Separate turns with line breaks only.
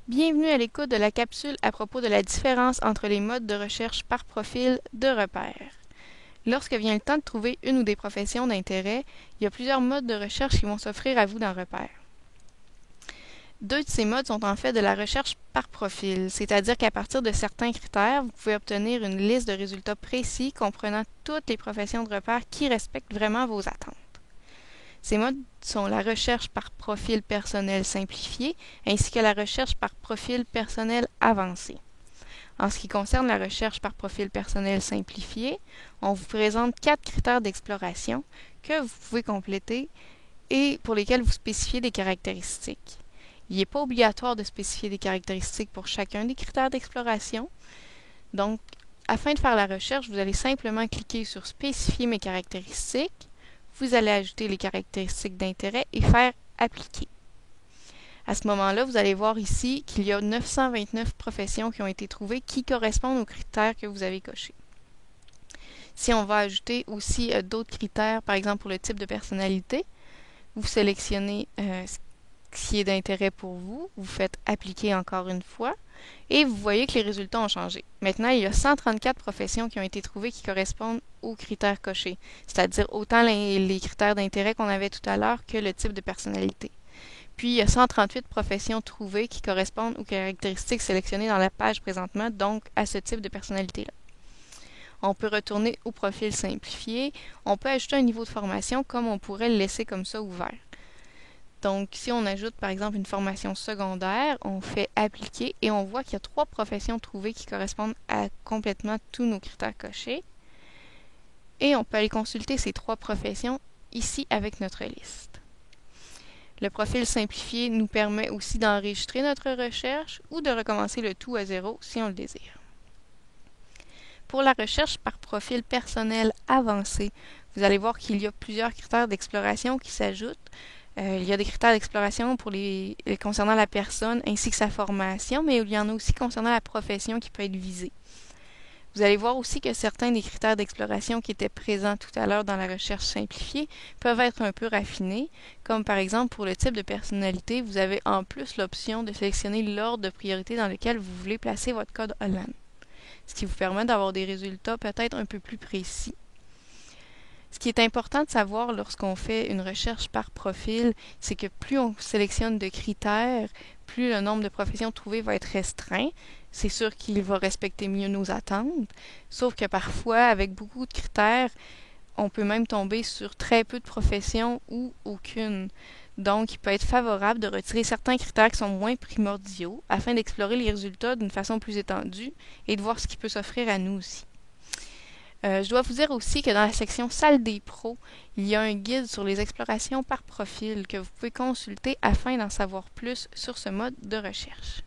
Bienvenue à l'écoute de la capsule à propos de la différence entre les modes de recherche par profil de repères. Lorsque vient le temps de trouver une ou des professions d'intérêt, il y a plusieurs modes de recherche qui vont s'offrir à vous dans Repères. Deux de ces modes sont en fait de la recherche par profil, c'est-à-dire qu'à partir de certains critères, vous pouvez obtenir une liste de résultats précis comprenant toutes les professions de repères qui respectent vraiment vos attentes. Ces modes sont la recherche par profil personnel simplifié ainsi que la recherche par profil personnel avancé. En ce qui concerne la recherche par profil personnel simplifié, on vous présente 4 critères d'exploration que vous pouvez compléter et pour lesquels vous spécifiez des caractéristiques. Il n'est pas obligatoire de spécifier des caractéristiques pour chacun des critères d'exploration. Donc, afin de faire la recherche, vous allez simplement cliquer sur « Spécifier mes caractéristiques ». Vous allez ajouter les caractéristiques d'intérêt et faire « Appliquer ». À ce moment-là, vous allez voir ici qu'il y a 929 professions qui ont été trouvées qui correspondent aux critères que vous avez cochés. Si on va ajouter aussi d'autres critères, par exemple pour le type de personnalité, vous sélectionnez ce qui est d'intérêt pour vous, vous faites « Appliquer » encore une fois, et vous voyez que les résultats ont changé. Maintenant, il y a 134 professions qui ont été trouvées qui correspondent aux critères cochés, c'est-à-dire autant les critères d'intérêt qu'on avait tout à l'heure que le type de personnalité. Puis, il y a 138 professions trouvées qui correspondent aux caractéristiques sélectionnées dans la page présentement, donc à ce type de personnalité-là. On peut retourner au profil simplifié. On peut ajouter un niveau de formation comme on pourrait le laisser comme ça ouvert. Donc, si on ajoute par exemple une formation secondaire, on fait appliquer et on voit qu'il y a 3 professions trouvées qui correspondent à complètement tous nos critères cochés. Et on peut aller consulter ces 3 professions ici avec notre liste. Le profil simplifié nous permet aussi d'enregistrer notre recherche ou de recommencer le tout à zéro si on le désire. Pour la recherche par profil personnel avancé, vous allez voir qu'il y a plusieurs critères d'exploration qui s'ajoutent. Il y a des critères d'exploration pour concernant la personne ainsi que sa formation, mais il y en a aussi concernant la profession qui peut être visée. Vous allez voir aussi que certains des critères d'exploration qui étaient présents tout à l'heure dans la recherche simplifiée peuvent être un peu raffinés, comme par exemple pour le type de personnalité, vous avez en plus l'option de sélectionner l'ordre de priorité dans lequel vous voulez placer votre code Holland, ce qui vous permet d'avoir des résultats peut-être un peu plus précis. Ce qui est important de savoir lorsqu'on fait une recherche par profil, c'est que plus on sélectionne de critères, plus le nombre de professions trouvées va être restreint. C'est sûr qu'il va respecter mieux nos attentes, sauf que parfois, avec beaucoup de critères, on peut même tomber sur très peu de professions ou aucune. Donc, il peut être favorable de retirer certains critères qui sont moins primordiaux afin d'explorer les résultats d'une façon plus étendue et de voir ce qui peut s'offrir à nous aussi. Je dois vous dire aussi que dans la section Salle des pros, il y a un guide sur les explorations par profil que vous pouvez consulter afin d'en savoir plus sur ce mode de recherche.